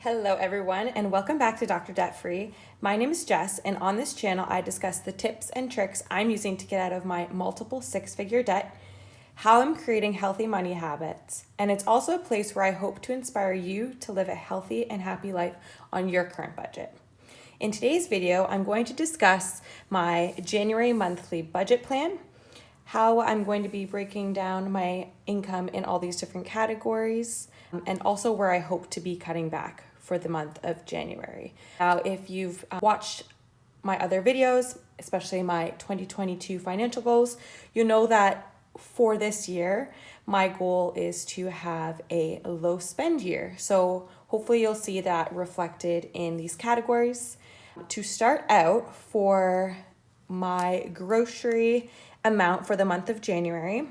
Hello everyone and welcome back to Dr. Debt Free. My name is Jess and on this channel I discuss the tips and tricks I'm using to get out of my multiple six-figure debt, how I'm creating healthy money habits, and it's also a place where I hope to inspire you to live a healthy and happy life on your current budget. In today's video, I'm going to discuss my January monthly budget plan, how I'm going to be breaking down my income in all these different categories, and also where I hope to be cutting back for the month of January. Now, if you've watched my other videos, especially my 2022 financial goals, you know that for this year, my goal is to have a low spend year. So hopefully you'll see that reflected in these categories. To start out, for my grocery amount for the month of January,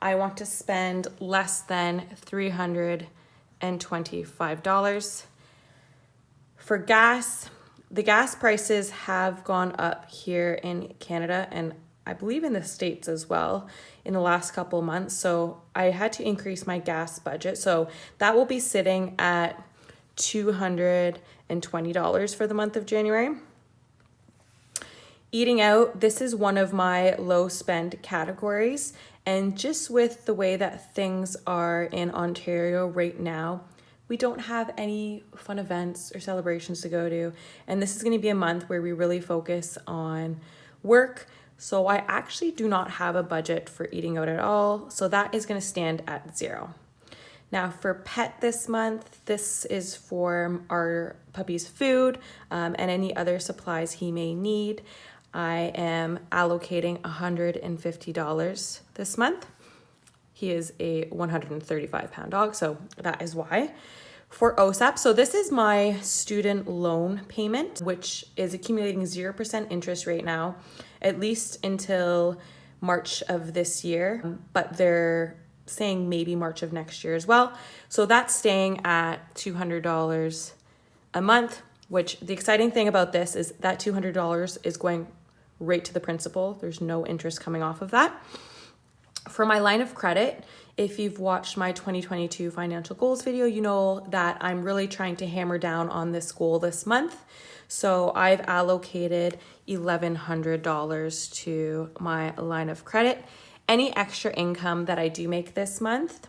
I want to spend less than $325. For gas, the gas prices have gone up here in Canada and I believe in the States as well in the last couple of months. So I had to increase my gas budget. So that will be sitting at $220 for the month of January. Eating out, this is one of my low spend categories. And just with the way that things are in Ontario right now, we don't have any fun events or celebrations to go to. And this is going to be a month where we really focus on work. So I actually do not have a budget for eating out at all. So that is going to stand at $0. Now for pet this month, this is for our puppy's food and any other supplies he may need. I am allocating $150 this month. He is a 135-pound dog, so that is why. For OSAP, so this is my student loan payment, which is accumulating 0% interest right now, at least until March of this year, but they're saying maybe March of next year as well. So that's staying at $200 a month, which the exciting thing about this is that $200 is going right to the principal. There's no interest coming off of that. For my line of credit, if you've watched my 2022 financial goals video, you know that I'm really trying to hammer down on this goal this month. So I've allocated $1,100 to my line of credit. Any extra income that I do make this month,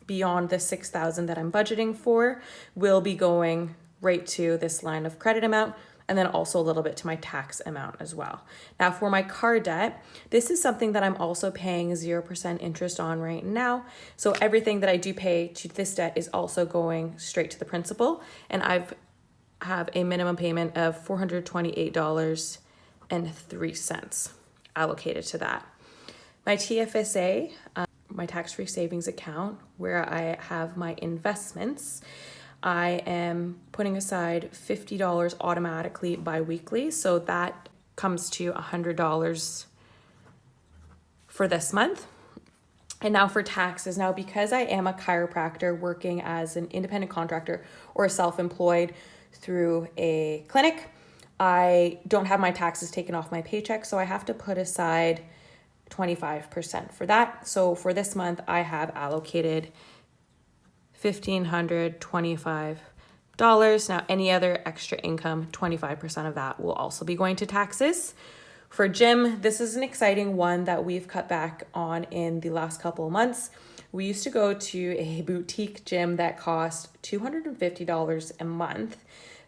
beyond the $6,000 that I'm budgeting for, will be going right to this line of credit amount, and then also a little bit to my tax amount as well. Now for my car debt, this is something that I'm also paying 0% interest on right now. So everything that I do pay to this debt is also going straight to the principal. And I have a minimum payment of $428.03 allocated to that. My TFSA, my tax-free savings account, where I have my investments, I am putting aside $50 automatically bi-weekly. So that comes to $100 for this month. And now for taxes. Now, because I am a chiropractor working as an independent contractor or self-employed through a clinic, I don't have my taxes taken off my paycheck. So I have to put aside 25% for that. So for this month, I have allocated $1,525. Now, any other extra income, 25% of that will also be going to taxes. For gym, this is an exciting one that we've cut back on in the last couple of months. We used to go to a boutique gym that cost $250 a month,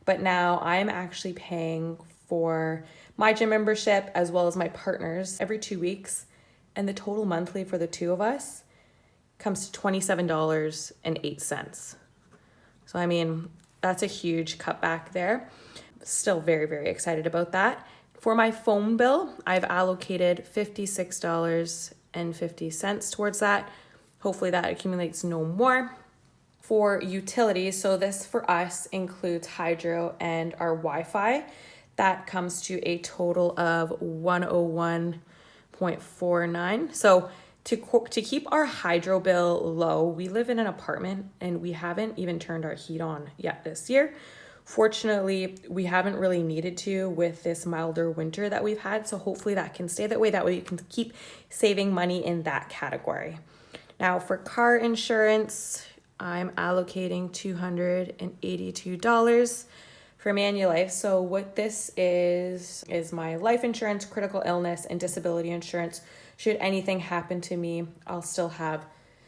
but now I'm actually paying for my gym membership as well as my partner's every 2 weeks, and the total monthly for the two of us comes to $27.08. So, I mean, that's a huge cutback there. Still very, very excited about that. For my phone bill, I've allocated $56.50 towards that. Hopefully that accumulates no more. For utilities, so this for us includes hydro and our Wi-Fi. That comes to a total of $101.49. So to keep our hydro bill low, we live in an apartment and we haven't even turned our heat on yet this year. Fortunately, we haven't really needed to with this milder winter that we've had. So hopefully that can stay that way. That way you can keep saving money in that category. Now for car insurance, I'm allocating $282 for Manulife. So what this is my life insurance, critical illness, and disability insurance. Should anything happen to me, I'll still have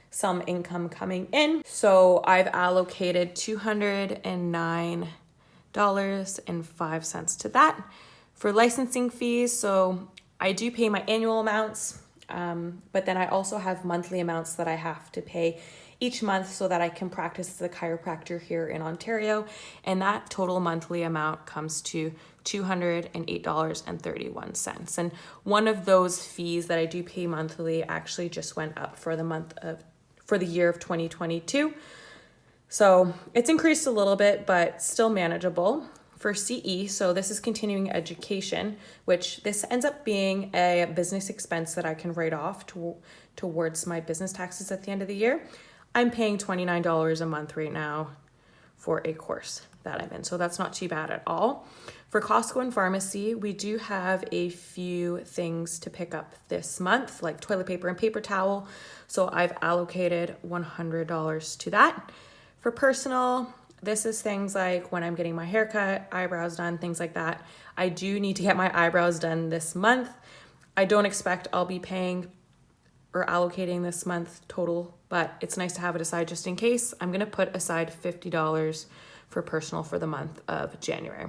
some income coming in. So I've allocated $209.05 to that. For licensing fees, so I do pay my annual amounts, but then I also have monthly amounts that I have to pay each month so that I can practice as a chiropractor here in Ontario. And that total monthly amount comes to $208.31. And one of those fees that I do pay monthly actually just went up for the year of 2022. So it's increased a little bit, but still manageable. For CE, so this is continuing education, which this ends up being a business expense that I can write off towards my business taxes at the end of the year. I'm paying $29 a month right now for a course that I'm in, so that's not too bad at all. For Costco and pharmacy, we do have a few things to pick up this month, like toilet paper and paper towel, so I've allocated $100 to that. For personal, this is things like when I'm getting my haircut, eyebrows done, things like that. I do need to get my eyebrows done this month. I don't expect I'll be paying or allocating this month total, but it's nice to have it aside just in case. I'm gonna put aside $50 for personal for the month of January.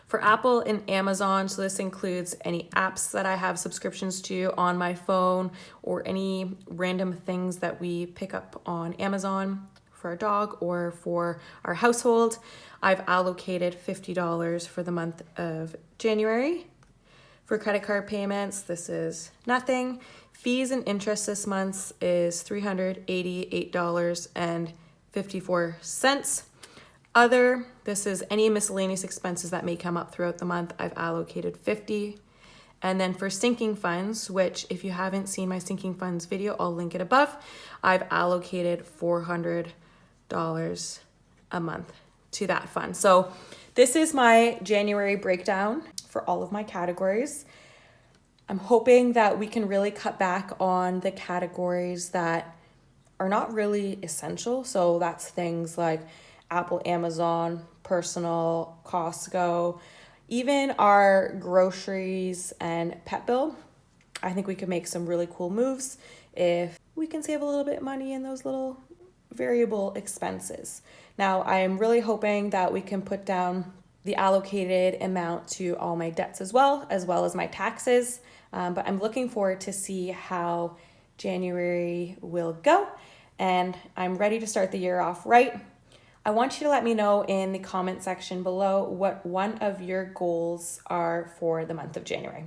For Apple and Amazon, so this includes any apps that I have subscriptions to on my phone or any random things that we pick up on Amazon for our dog or for our household. I've allocated $50 for the month of January. For credit card payments, this is nothing. Fees and interest this month is $388.54. Other, this is any miscellaneous expenses that may come up throughout the month. I've allocated $50. And then for sinking funds, which if you haven't seen my sinking funds video, I'll link it above. I've allocated $400 a month to that fund. So this is my January breakdown for all of my categories. I'm hoping that we can really cut back on the categories that are not really essential. So that's things like Apple, Amazon, personal, Costco, even our groceries and pet bill. I think we could make some really cool moves if we can save a little bit of money in those little variable expenses. Now, I am really hoping that we can put down the allocated amount to all my debts as well as my taxes. But I'm looking forward to see how January will go. And I'm ready to start the year off right. I want you to let me know in the comment section below what one of your goals are for the month of January.